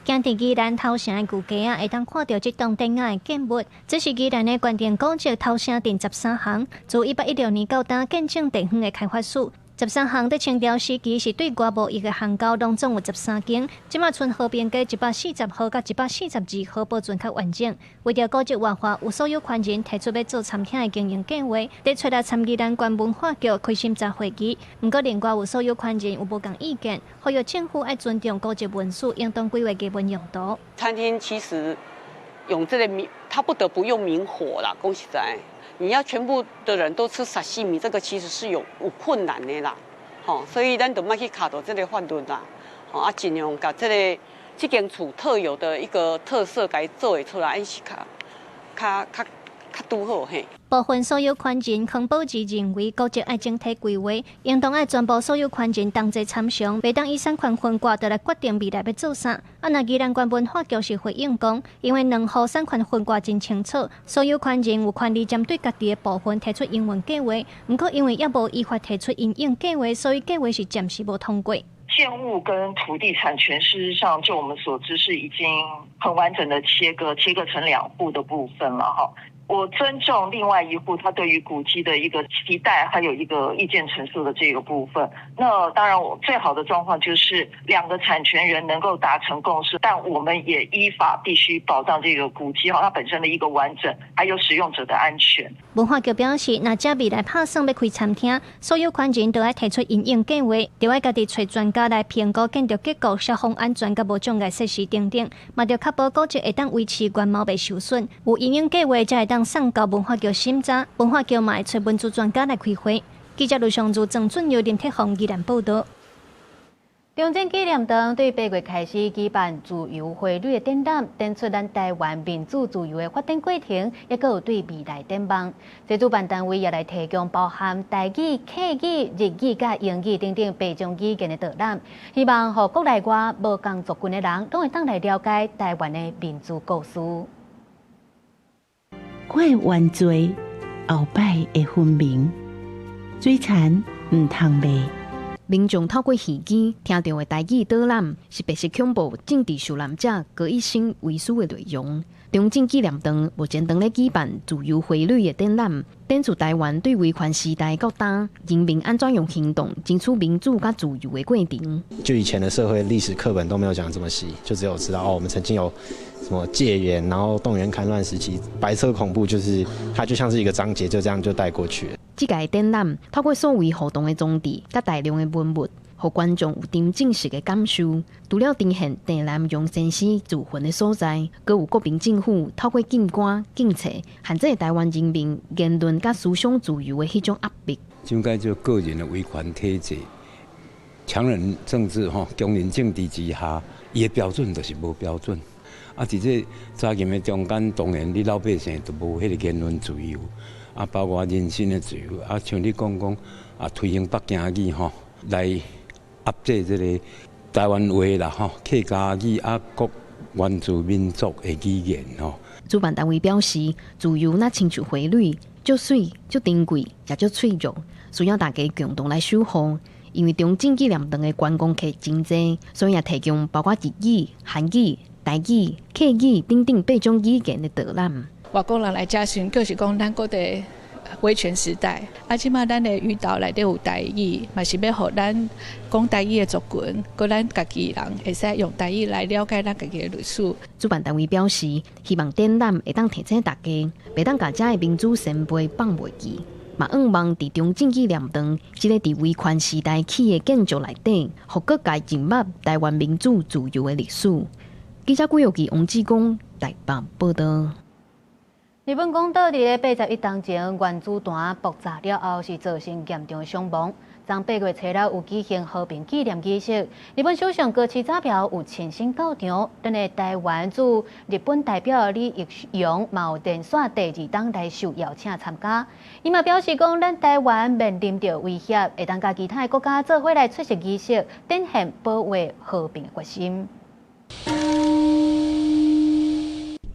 行伫宜兰头城的旧街会当看到这栋典雅的建物，这是宜兰的关键古迹头城镇13行，自1816年到今见证地方的开发史。13项在清朝时期是对外贸易的航道，拢总有13间。即马剩河边街140号甲142号保存较完整。为着古迹活化，有所有权人提出要做餐厅的经营计划，在找来参议咱关文化局开审查会议。不过，另外有所有权人有无共意见，呼吁政府爱尊重古迹文史，应当规划基本用途。餐厅其实用这个明，它不得不用明火啦，讲实在。你要全部的人都吃沙西米，这个其实是有困难的啦，所以咱就莫去卡到这个法律啦，尽量把这间厝特有的一个特色给做出来，是较拄好嘿。部分所有权人康保持认为，古迹爱整体规划，应当爱全部所有权人同齐参详，袂当以产权分割就来决定未来要做啥。那宜兰县文化局是回应讲，因为两户产权分割真清楚，所有权人有权利针对家己的部分提出应用计划，不过因为也无依法提出应用计划，所以计划是暂时无通过。建物跟土地产权，事实上就我们所知是已经很完整的切割成2户的部分了哈。我尊重另外一户他对于古迹的一个期待，还有一个意见陈述的这个部分。那当然，我最好的状况就是2个产权人能够达成共识，但我们也依法必须保障这个古迹它本身的一个完整，还有使用者的安全。文化局表示，若假未来拍算要开餐厅，所有权人都要提出应用计划，就要家己找专家来评估建筑结构、消防安全、甲无障碍设施等等，嘛要确保古迹会当维持原貌袂受损。有应用计划才会当送到文化局审查，文化局嘛会找文资专家来开会。记者卢尚如、郑俊佑、林铁宏宜兰报道。中正纪念堂对8月开始举办自由汇率的展览，展出咱台湾民主自由的发展过程，也有对未来展望。这主办单位也来提供包含台语、客语、日语、甲英语等等8种语言的导览，希望让国内外无共族群的人都会当来了解台湾的民主故事。我的原罪后摆会分明，水田唔通卖。民众透过耳机听到的台语导览，是白色恐怖政治受难者郭一生遗书的内容。中正纪念堂目前正在举办自由汇率的展览，展出台湾对威权时代国家人民安怎用行动争取民主和自由的过程。就以前的社会历史课本都没有讲这么细，就只有知道我们曾经有什么戒严，然后动员戡乱时期，白色恐怖就是它就像是一个章节，就这样就带过去了。这届展览透过所谓互动的装置，甲大量的文物，让观众有真正实的感受。除了呈现郑南榕先生自焚的所在，更有国民政府透过禁歌、禁册，限制台湾人民言论甲思想自由的迄种压迫。应该就个人的威权体制、强人政治、强人政治之下，伊的标准就是无标准。啊，伫这早期的中间，当然你老百姓都无迄个言论自由。啊，包括人身的自由，啊，像你讲啊，推行北京语来压制这个台湾话啦客家语啊，各原住民族的语言主办单位表示，自由那亲像汇率，足水、足珍贵，也足脆弱，需要大家共同来守护。因为中正纪念堂的观光客真济，所以也提供包括日语、韩语、台语、客语等等8种语言的导览。外国人来嘉巡，就是讲咱国的威权时代，即马咱的语道内底有台语，嘛是要互咱讲台语的族群，佮咱家己人会使用台语来了解咱家己的历史。主办单位表示，希望展览会当提醒大家，袂当把遮的民主先辈放袂记，嘛仰望伫中正纪念堂这个伫威权时代起的建筑内底，互各界认捌台湾民主自由的历史。记者郭玉琪、王志光台北报道。日本广岛伫81当前原子弹爆炸了后，是造成严重的伤亡。从8月初了有举行和平纪念仪式，日本首相高市早苗有亲身到场，等下台湾驻日本代表李义勇嘛有连续第2档来受邀请参加。伊嘛表示讲，咱台湾面临着威胁，会当甲其他国家做伙来出席仪式，展现保卫和平的决心。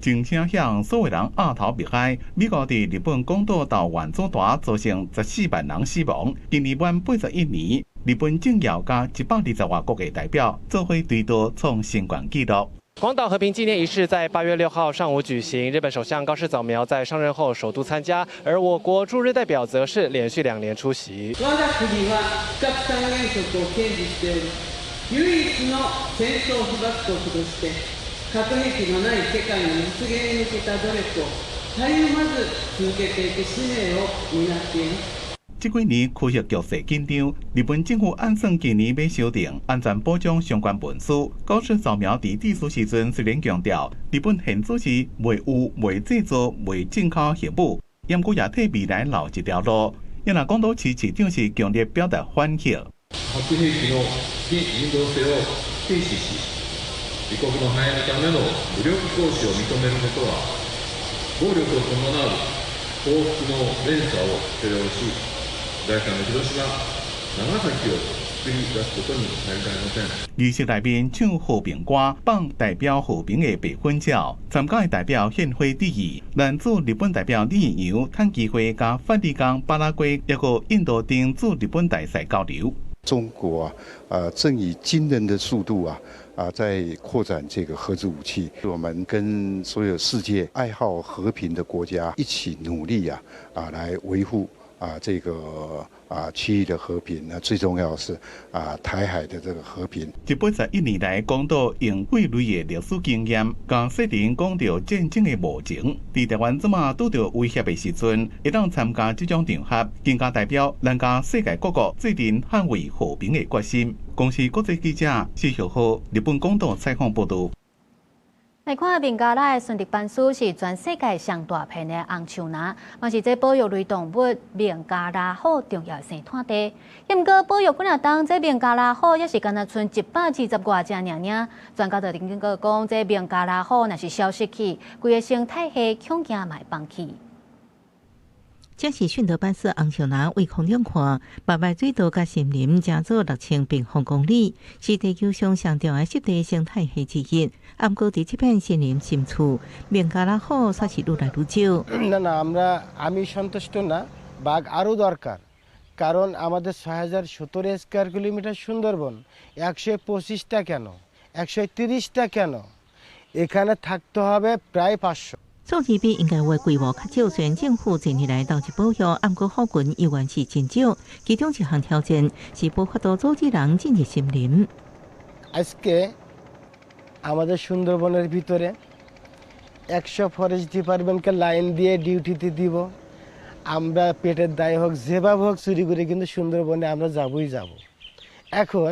真正向所有人压头灭海。美国伫日本广岛岛原子弹造成14万人死亡。今年满81年，日本政要加120多外国的代表做伙追悼创新冠纪录。广岛和平纪念仪式在8月6号上午举行，日本首相高市早苗在上任后首度参加，而我国驻日代表则是连续2年出席。我が国は非核三原則を堅持しており、唯一の戦争被爆国として核兵器のない世界の実現に向けた努力をたゆまず続けていく使命を担っています。这几年科学局势紧张，日本政府按算今年要修订安全保障相关文书。高市早苗伫致辞时阵虽然强调，日本现做是袂有、袂制造、袂进口核武，不过也替未来留一条路。因为广岛市市长是强烈表达欢喜。核兵器の非人道性を軽視し、自国の繁栄のための武力行使を認めることは、暴力を伴う報復の連鎖を許容し。第3の広島、長崎を作り出すことになりかねません。仪式内面唱和平歌，放代表和平的白粉鸟，参加的代表献花致意。男驻日本代表李彦洋趁机会甲梵蒂冈、巴拉圭也个印度等驻日本大使交流。中国正以惊人的速度在扩展这个核子武器。我们跟所有世界爱好和平的国家一起努力来维护。这个区域的和平，那最重要的是台海的这个和平。181年来，广岛用几类的历史经验，甲世人讲到战争的无情。伫台湾这么拄到威胁的时阵，会当参加这种场合，更加代表咱甲世界各国制定捍卫和平的决心。公司国际记者谢小浩，日本广岛采访报道。来看孟加拉的顺德番薯是全世界上大片的红树林，嘛是这保育类动物孟加拉虎重要生态地。不过保育几啊冬，这孟加拉虎也是敢若剩120外只尔尔。专家就警告讲，这孟加拉虎若是消失去，规个生态系恐惊嘛会放弃。这是顺德班市红树林为空中看，白白水道甲森林整做6000平方公里，是地球上上重要湿地生态系之一。不过在这片森林深处，孟加拉虎却是愈来愈少。আমি সন্তুষ্ট না, বাঘ আরও দরকার, কারণ আমাদের 6017 square kilometre Sundarban 125টা কেন, 130টা কেন, এখানে থাকতে হবে প্রায় 500。数字比应该会规模较少，虽然政府近年来投资保育，不过虎群依然是真少。其中一项挑战是无法度阻止人进入森林。আজকে আমাদের সুন্দরবনের ভিতরে 100 ফরেস্ট ডিপার্টমেন্টকে লাইন দিয়ে ডিউটিতে দিব। আমরা পেটের দায় হোক যেভাবে হোক চুরি করে কিন্তু সুন্দরবনে আমরা যাবই যাব। এখন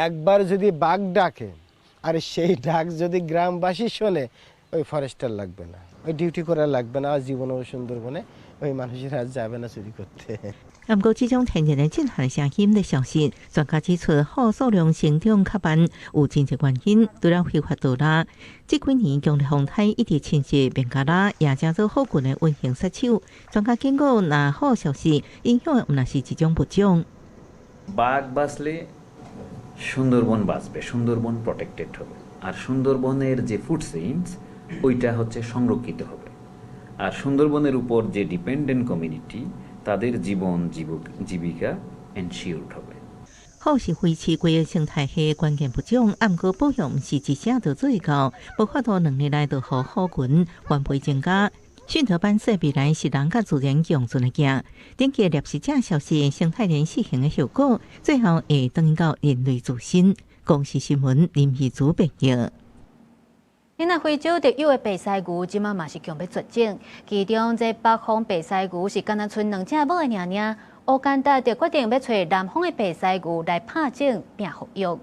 একবার যদি বাঘ ডাকে আর সেই ডাক যদি গ্রামবাসী শোনে, ওই ফরেস্টার লাগবে না, ওই ডিউটি করা লাগবে না, জীবনে সুন্দরবনে ওই মানুষের আর যাবে না চুরি করতে।不过，这种天然的震撼声音的消息，专家指出，虎数量成长较慢有真侪原因，除了非法捕捞，这几年强烈风台一直侵袭孟加拉，也正做虎群的温馨杀手。专家警告，若虎消失，影响的不是这种物种。বাঘ বাঁচলে সুন্দরবন বাঁচবে, সুন্দরবন প্রটেক্টেড হবে, আর সুন্দরবনের যে ফুটপ্রিন্টস ওইটা হচ্ছে সংরক্ষিত হবে, আর সুন্দরবনের উপর যে ডিপেন্ডেন্ট কমিউনিটি তাদের জীবন জীবিকা এনশিওরড হবে。虎是维持规个生态系关键物种，不过保育唔是一下就做到，无法度2年来就互虎群翻倍增加。顺德班社未来是人甲自然共存的行，顶个猎食者消失，生态链失衡的效果，最后会等到人类自身。公视新闻林义祖报道。因那非洲特有的白鳃牛，即马嘛是强要绝种，其中这北方白鳃牛是敢若剩2只母的尔尔。乌干达就决定要找南方的白鳃牛来拍种并复育。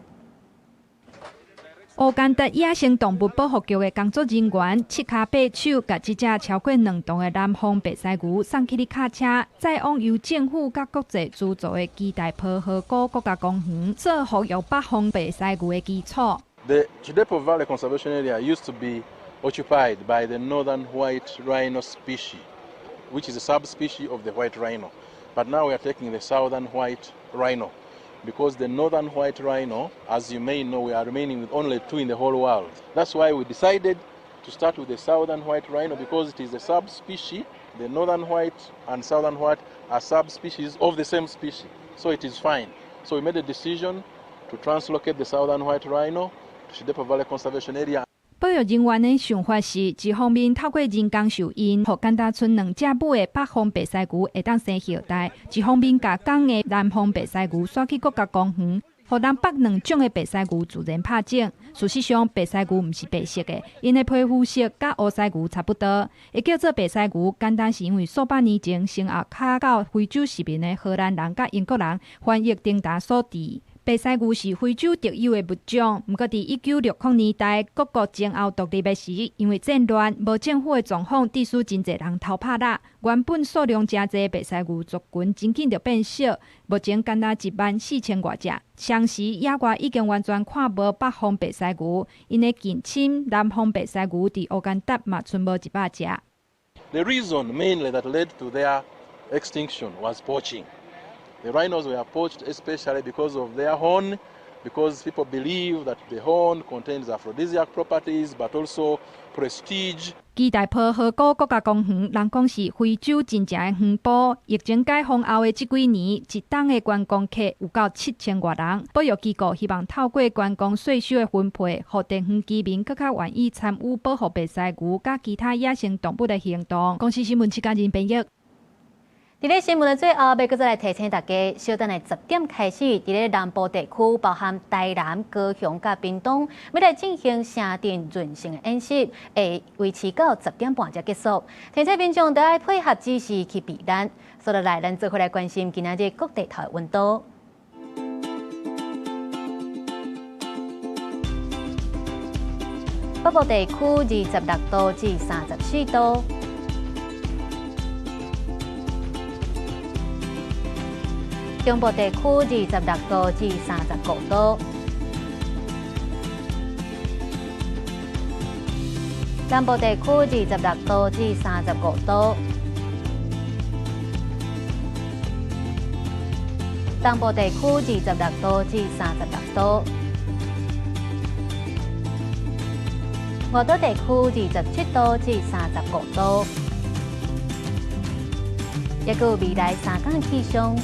乌干达野生动物保护局的工作人员七脚八手，把这只超过2吨的南方白鳃牛送去哩卡车，再往由政府甲国际资助的基大坡河谷国家公园做复育北方白鳃牛的基础。The Chidepo Valley Conservation Area used to be occupied by the northern white rhino species, which is a subspecies of the white rhino. But now we are taking the southern white rhino, because the northern white rhino, as you may know, we are remaining with only 2 in the whole world. That's why we decided to start with the southern white rhino, because it is a subspecies. The northern white and southern white are subspecies of the same species, so it is fine. So we made a decision to translocate the southern white rhino Sidepa Valley Conservation Area。保育人员的想法是，一方面透过人工受孕，互甘达村2只母的北方白鳃牛会当生后代；一方面，甲公的南方白鳃牛刷去国家公园，互咱北2种的白鳃牛自然拍种。事实上，白鳃牛毋是白色的，因的皮肤色甲乌鳃牛差不多。会叫做白鳃牛，简单是因为数百年前先后卡到非洲殖民的荷兰人甲英国人翻译丁达所致。白鳃牛是非洲特有的物种，不过伫1960年代各国前后独立的时，因为战乱、无政府的状况，致使真侪人偷拍啦。原本数量真侪白鳃牛族群真紧就变少，目前干那14000多只。相时野外已经完全看无北方白鳃牛，因的近亲南方白鳃牛伫乌干达嘛剩无100只。The reason mainly that led to their extinction was poaching. The rhinos were poached especially because of their horn, because people believe that the horn contains aphrodisiac properties, but also prestige. 基大坡河谷国家公园，人讲是非洲真正的园堡。疫情解封后的这几年，一冬的观光客有到7000多人。保育机构希望透过观光税收的分配，让地方居民更加愿意参与保护白鳃牛甲其他野生动物的行动。公司新闻7家人编译。伫咧新闻的最后，要再来提醒大家，稍等的10点开始，伫咧南部地区，包含台南、高雄甲屏东，要来进行城镇润成的演习，会维持到10点半才结束。提醒民众都要配合指示去避难。所以来，咱做回来关心今仔日各地头的温度。北部地区26度至34度。中部地区26度至35度，南部地区26度至35度，东部地区26度至36度，外岛地区27度至35度。也有未来3天气象。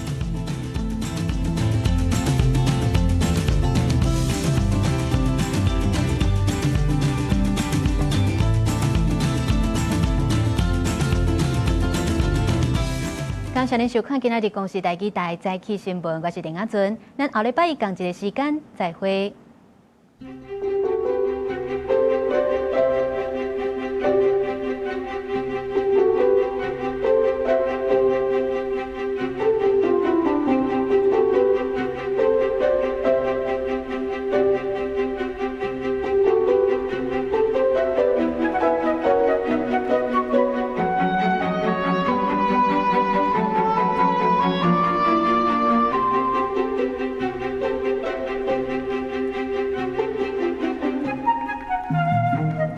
感谢您收看今仔日公视台记台早起新闻，我是林雅俊，咱后礼拜一同一个时间再会。